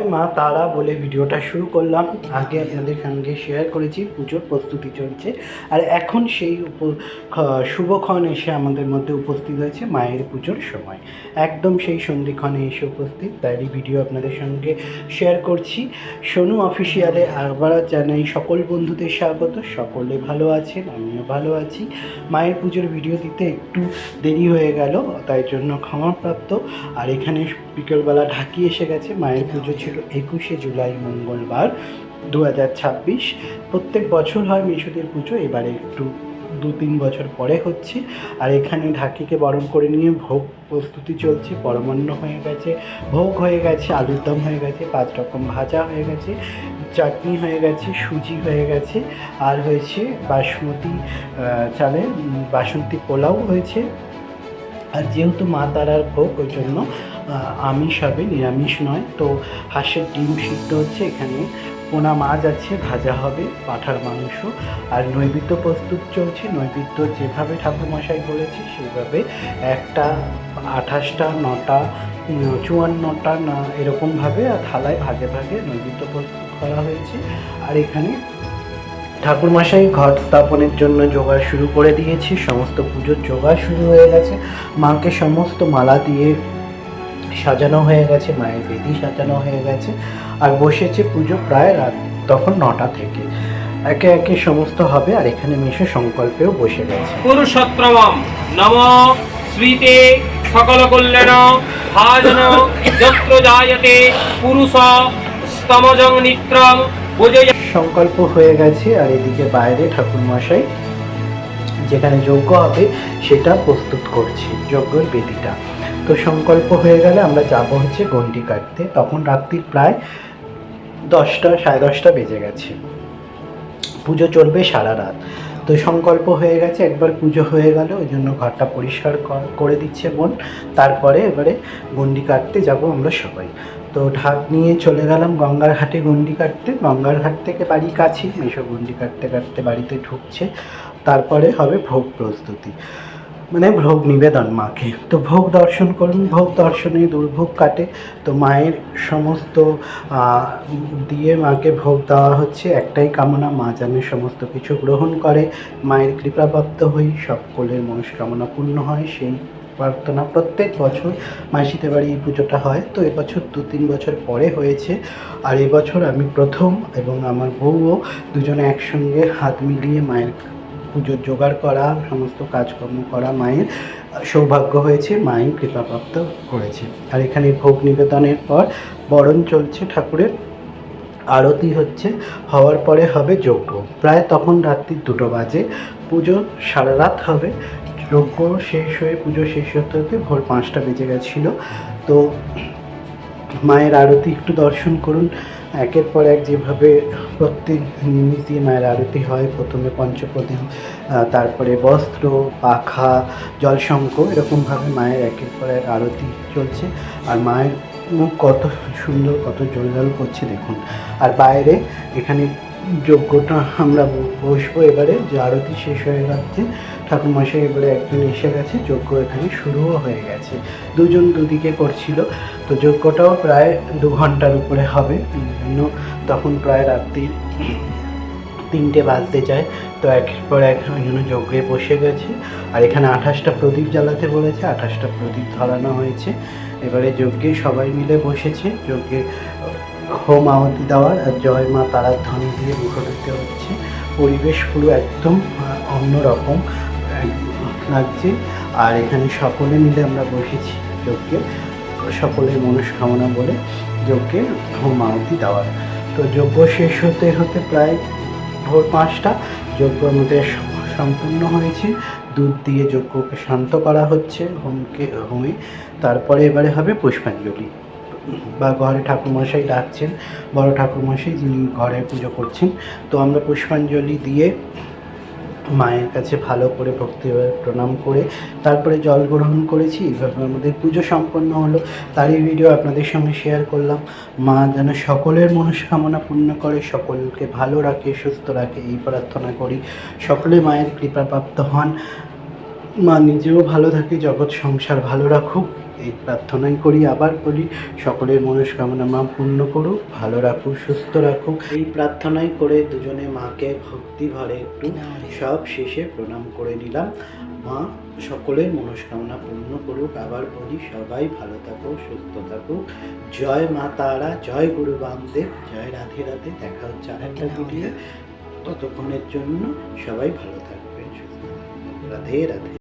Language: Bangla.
জয় মা তারা বলে ভিডিওটা শুরু করলাম। আগে আপনাদের সঙ্গে শেয়ার করেছি পুজোর প্রস্তুতি চলছে, আর এখন সেই শুভক্ষণ এসে আমাদের মধ্যে উপস্থিত হয়েছে মায়ের পুজোর সময়। একদম সেই সন্ধিক্ষণে এসে উপস্থিত, তারই ভিডিও আপনাদের সঙ্গে শেয়ার করছি। সোনু অফিসিয়ালে আবার জানাই সকল বন্ধুদের স্বাগত। সকলে ভালো আছেন, আমিও ভালো আছি। মায়ের পুজোর ভিডিও দিতে একটু দেরি হয়ে গেল, তাই জন্য ক্ষমাপ্রাপ্ত। আর এখানে বিকেলবেলা ঢাকি এসে গেছে। মায়ের পুজো ছিল 21শে জুলাই মঙ্গলবার 2026। প্রত্যেক বছর হয় মেসোদের পুজো, এবারে একটু 2-3 বছর পরে হচ্ছে। আর এখানে ঢাকিকে বরণ করে নিয়ে ভোগ প্রস্তুতি চলছে। পরমান্ন হয়ে গেছে, ভোগ হয়ে গেছে, আলুর দম হয়ে গেছে, 5 রকম ভাজা হয়ে গেছে, চাটনি হয়ে গেছে, সুজি হয়ে গেছে, আর হয়েছে বাসমতি চালের বাসন্তী পোলাও হয়েছে। আর যেহেতু মা তারার ভোগ, ওই জন্য আমিষ হবে, নিরামিষ নয়। তো হাঁসের ডিম সিদ্ধ হচ্ছে, এখানে পোনা মাছ আছে, ভাজা হবে, পাঁঠার মাংস। আর নৈবেদ্য প্রস্তুত চলছে। নৈবেদ্য যেভাবে ঠাকুরমশাই বলেছে সেইভাবে একটা 28টা, 9টা, 54টা না এরকমভাবে থালায় ভাগে ভাগে নৈবেদ্য প্রস্তুত করা হয়েছে। আর এখানে ঠাকুরমশাই ঘট স্থাপনের জন্য জোগাড় শুরু করে দিয়েছি। সমস্ত পুজোর জোগাড় শুরু হয়ে গেছে। মাকে সমস্ত মালা দিয়ে সাজানো হয়ে গেছে, মায়ের বেদি সাজানো হয়ে গেছে। আর বসেছে পুজো প্রায় রাত তখন 9টা থেকে। একে একে সমস্ত হবে। আর এখানে মেশো সংকল্পেও বসে গেছে। পুরুষোত্তমম নম শ্রীতে সকল কল্যাণ ভাজন যত্র জায়তে পুরুষ স্তমজং নিত্রম বুঝে। সংকল্প হয়ে গেছে। আর এদিকে বাইরে ঠাকুরমশাই যেখানে যজ্ঞ হবে সেটা প্রস্তুত করছে, যজ্ঞের বেদিটা। তো সংকল্প হয়ে গেলে আমরা যাবো হচ্ছে গন্ডি কাটতে। তখন রাত্রির প্রায় 10টা, 10:30 বেজে গেছে। পুজো চলবে সারা রাত। তো সংকল্প হয়ে গেছে, একবার পুজো হয়ে গেল, ওই জন্য ঘরটা পরিষ্কার করে দিচ্ছে বোন। তারপরে এবারে গন্ডি কাটতে যাব আমরা সবাই। তো ঢাক নিয়ে চলে গেলাম গঙ্গার ঘাটে গন্ডি কাটতে। গঙ্গার ঘাট থেকে বাড়ি কাছে, মেশো গন্ডি কাটতে কাটতে বাড়িতে ঢুকছে। তারপরে হবে ভোগ প্রস্তুতি, মানে ভোগ নিবেদন মাকে। তো ভোগ দর্শন করুন। ভোগ দর্শনে দুর্ভোগ কাটে। তো মায়ের সমস্ত দিয়ে মাকে ভোগ দেওয়া হচ্ছে। একটাই কামনা, মা যেন সমস্ত কিছু গ্রহণ করে, মায়ের কৃপাপ্রাপ্ত হই, সকলের মনস্কামনা পূর্ণ হয়, সেই প্রার্থনা প্রত্যেক বছর মাসিতে বাড়ি এই পুজোটা হয়। তো এবছর 2-3 বছর পরে হয়েছে। আর এবছর আমি প্রথম, এবং আমার বউও দুজনে একসঙ্গে হাত মিলিয়ে মায়ের পুজোর জোগাড় করা, সমস্ত কাজকর্ম করা মায়ের সৌভাগ্য হয়েছে, মাই কৃপাপ্রাপ্ত করেছে। আর এখানে ভোগ নিবেদনের পর বরণ চলছে ঠাকুরের, আরতি হচ্ছে, হওয়ার পরে হবে যজ্ঞ। প্রায় তখন রাত্রি 2টো বাজে। পুজো সারা রাত হবে। যজ্ঞ শেষ হয়ে, পুজো শেষ হতে হতে ভোর 5টা বেজে গেছিলো। তো মায়ের আরতি একটু দর্শন করুন। একের পর এক যেভাবে প্রত্যেক জিনিস দিয়ে মায়ের আরতি হয়। প্রথমে পঞ্চপ্রদীপ, তারপরে বস্ত্র, পাখা, জলশঙ্খ, এরকমভাবে মায়ের একের পর এক আরতি চলছে। আর মায়ের মুখ কত সুন্দর, কত জল করছে দেখুন। আর বাইরে এখানে যজ্ঞটা আমরা বসবো এবারে, যে আরতি শেষ হয়ে যাচ্ছে। ঠাকুরমশাই এবারে একজন এসে গেছে, যজ্ঞ এখানে শুরুও হয়ে গেছে। দুজন দুদিকে করছিল। তো যজ্ঞটাও প্রায় 2 ঘন্টার উপরে হবে। জন্য তখন প্রায় রাত্রি 3টে বাজতে যায়। তো একের পর এক ওই জন্য যজ্ঞে বসে গেছে। আর এখানে 28টা প্রদীপ জ্বালাতে বলেছে, 28টা প্রদীপ ধরানো হয়েছে। এবারে যজ্ঞে সবাই মিলে বসেছে। যজ্ঞে হোম আহুতি দেওয়ার আর জয় মা তারার ধ্বনি দিয়ে মুখ দিতে হচ্ছে। পরিবেশ পুরো একদম অন্যরকম লাগছে। আর এখানে সকলে মিলে আমরা বসেছি যজ্ঞে, সকলের মনস্কামনা বলে যজ্ঞে হোম আহুতি দেওয়ার। তো যজ্ঞ শেষ হতে হতে প্রায় ভোর 5টা। যজ্ঞ আমাদের সম্পূর্ণ হয়েছে। দুধ দিয়ে যজ্ঞকে শান্ত করা হচ্ছে হোমে। তারপরে এবারে হবে পুষ্পাঞ্জলি, বা ঘরে ঠাকুরমশাই ডাকছেন, বড় ঠাকুরমশাই যিনি ঘরে পুজো করছেন। তো আমরা পুষ্পাঞ্জলি দিয়ে মায়ের কাছে ভালো করে ভক্তিভাবে প্রণাম করে তারপরে জল গ্রহণ করেছি। এইভাবে আমাদের পুজো সম্পন্ন হলো। তারই ভিডিও আপনাদের সঙ্গে শেয়ার করলাম। মা যেন সকলের মনস্কামনা পূর্ণ করে, সকলকে ভালো রাখে, সুস্থ রাখে, এই প্রার্থনা করি। সকলে মায়ের কৃপাপ্রাপ্ত হন, মা নিজেও ভালো থাকে, জগৎ সংসার ভালো রাখুক, এই প্রার্থনাই করি। আবার বলি, সকলের মনস্কামনা মা পূর্ণ করুক, ভালো রাখুক, সুস্থ রাখুক। এই প্রার্থনাই করে দুজনে মাকে ভক্তি ভরে একটু সব শেষে প্রণাম করে নিলাম। মা সকলের মনস্কামনা পূর্ণ করুক। আবার বলি, সবাই ভালো থাকুক, সুস্থ থাকুক। জয় মা তারা, জয় গুরু বামদেব, জয় রাধে রাধে। দেখা হচ্ছে আরেকটা ভিডিও। ততক্ষণের জন্য সবাই ভালো থাকবেন, সুস্থ থাকবেন। রাধে রাধে।